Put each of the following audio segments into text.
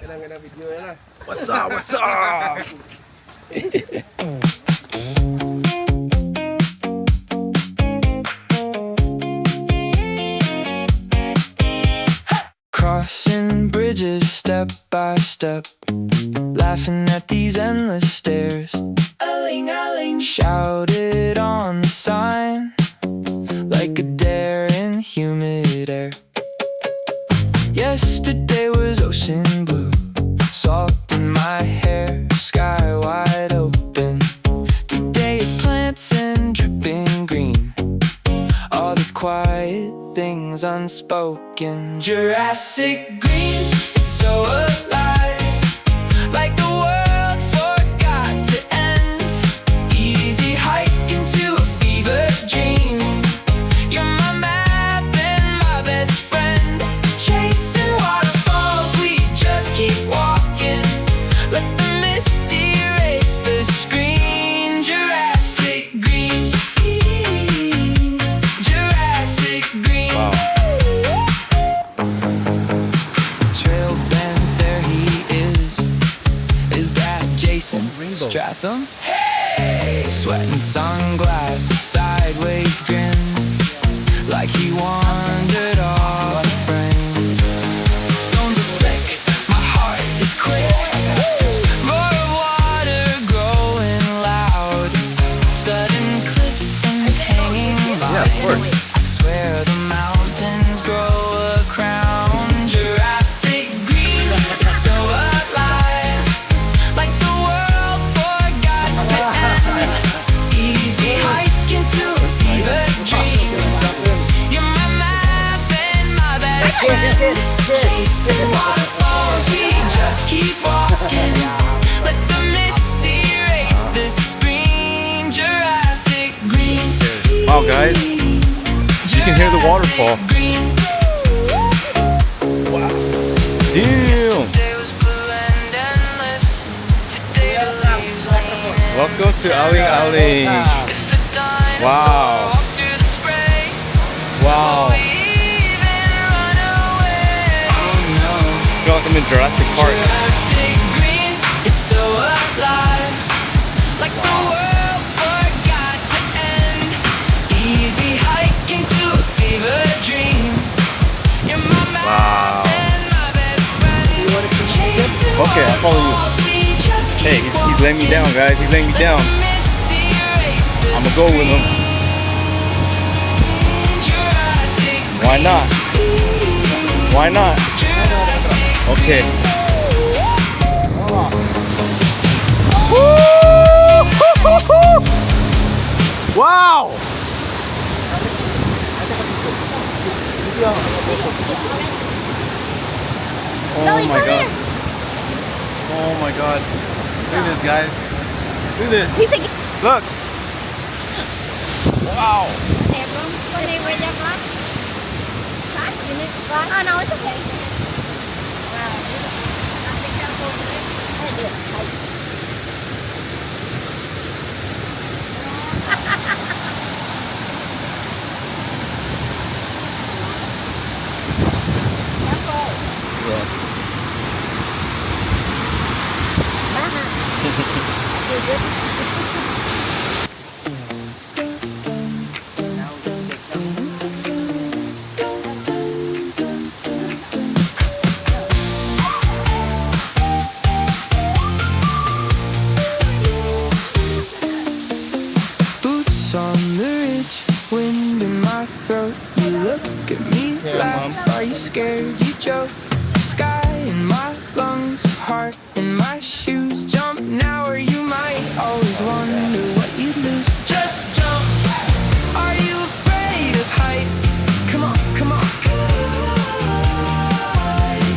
What's up? What's up? Crossing bridges step by step, laughing at these endless stairs. Aling Aling shouted on the sign, like a dare in humid air. Yesterday was ocean blue, salt in my hair, sky wide open. Today is plants and dripping green, all these quiet things unspoken. Jurassic green, it's so alive, like the world forgot to end. Easy hike into a fever dream. You're my map and my best friend. Chasing waterfalls, we just keep walking. Let the mist erase the screen. Jurassic green, Jurassic green. Wow. Trail bends, there he is. Is that Jason Stratham? Hey! Sweating sunglasses, sideways grin, like he wandered off a friend. Stones are slick, my heart is quick. Roar of water growing loud. Sudden cliff and hanging vines. Yeah, of course. I swear the mountains grow a crown. Jurassic green, it's so alive, like the world forgot to end. Easy hike into a fever dream. You're my map and my best friend. Chasing waterfalls, we just keep walking. Let the mist erase the screen. Jurassic green. Wow, guys, you can hear the waterfall. Wow. Damn. Welcome to Aling Aling. Wow. Wow. Feel like I'm in Jurassic Park. Jurassic green, it's so alive, like the world forgot to end. Easy hike into a fever dream. You're my Wow. map and my best friend. Chasing Okay, I'll follow you. waterfalls, we just Hey, keep he's letting me down, guys. He's letting me down. I'm gonna go with him. Why not? Why not? Okay. Wow! Oh my god. Oh my god. Look at this, guys. Look at this. Look. Wow. Oh no, it's okay. Boots on the ridge, wind in my throat. You look at me, laugh. Are you scared? You joke. Sky in my lungs, heart in my shoes. Jump now or you might always wonder what you'd lose. Just jump. Are you afraid of heights? Come on, come on.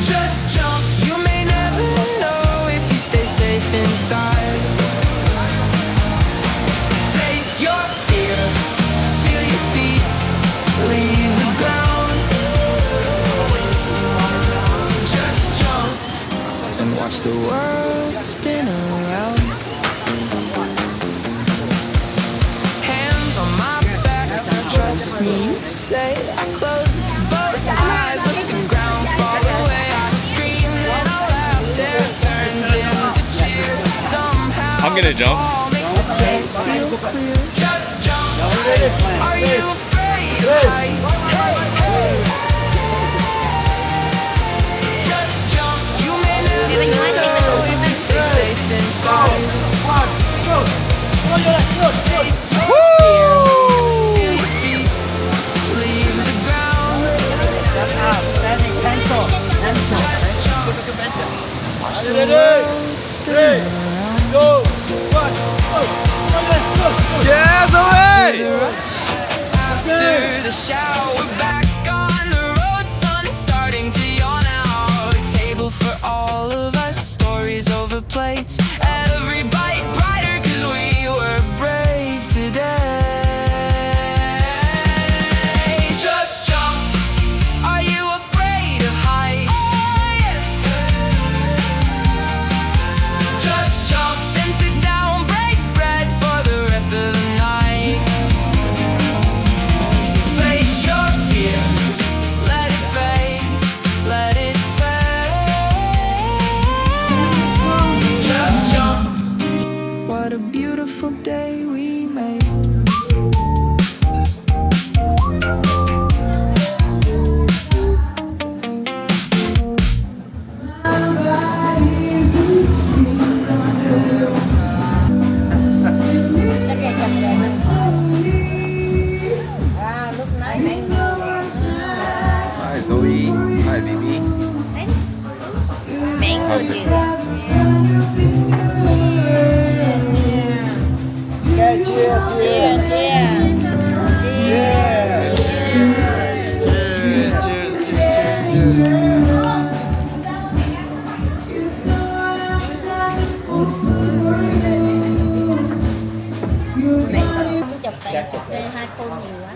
Just jump. You may never know if you stay safe inside. Face your fear. Feel your feet leave the ground. Just jump and watch the world spin around. Hands on my back, trust me, you say. I close both eyes, let the ground fall away. I scream, then I laugh. I'm gonna jump. Just jump. Are you afraid of heights? Hey, hey. Just jump. You may never know if you stay safe inside. Face your fear. Feel your feet leave the ground. Just jump. Watch the world spin around. Yes, away! After the shower, back on the road, sun starting to yawn out. A table for all of us, stories over plates. Every bite brighter 'cause we were brave today. Just jump. Are you afraid of heights? Just jump and sit down, break bread for the rest of the night. Face your fear, let it fade, let it fade. Just jump. What a beautiful day we made. Hi Zoe. Hi Bibi. Mango How's it? juice. Chụp tại chụp đây hai phone nhiều quá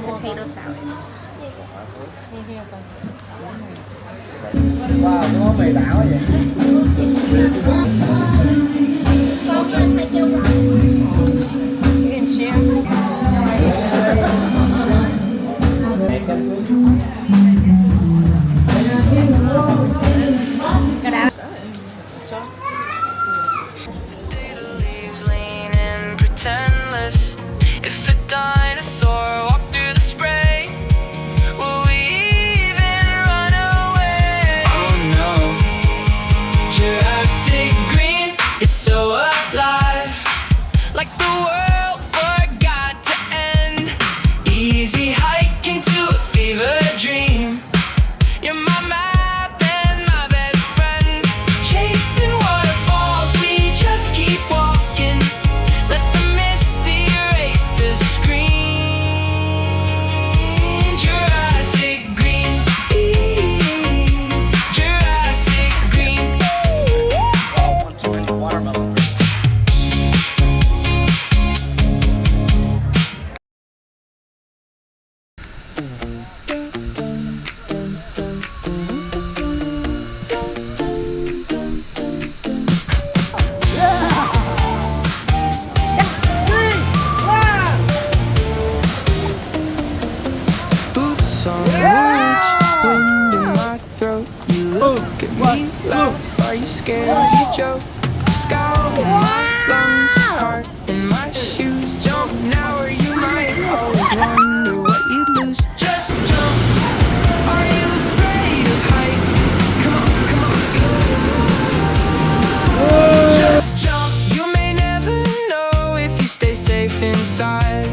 potato salad. Wow, cái món mì đảo vậy. You can share. Cái đó. Leaves leaning pretendless. If a dinosaur walked through the spray, will we even run away? Oh no, Jurassic green is so alive, like the world forgot to end. Easy hike into a fever dream. You're my map and my best friend. Chasing waterfalls, we just keep walking. Let the mist erase the screen. Jurassic green, Jurassic green. Too many watermelon. Boots on boots, wind in my throat. You look at me, laugh. Are you scared? You joke. Sky in my lungs, heart in my shoes. Jump now, or you might always wonder what you'd lose. Just jump. Are you afraid of heights? Come on, come on, come on. Just jump. You may never know if you stay safe inside.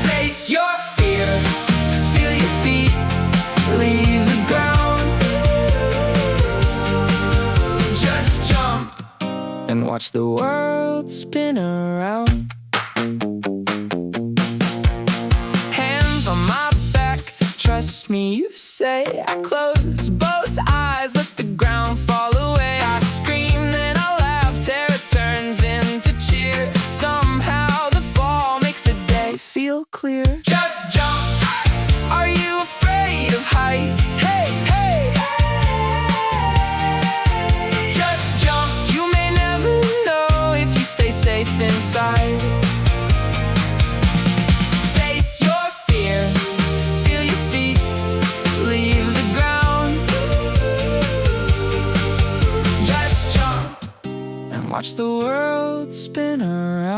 Face your fear, feel your feet leave the ground. Just jump and watch the world spin around. Hands on my back, trust me, you say. I close both eyes, let the ground fall away. I scream, then I laugh, terror turns into cheer. Somehow the fall makes the day feel clear. Just jump. Are you afraid of heights? Hey, hey. Just jump. You may never know if you stay safe inside. Face your fear, feel your feet leave the ground. Just spin around.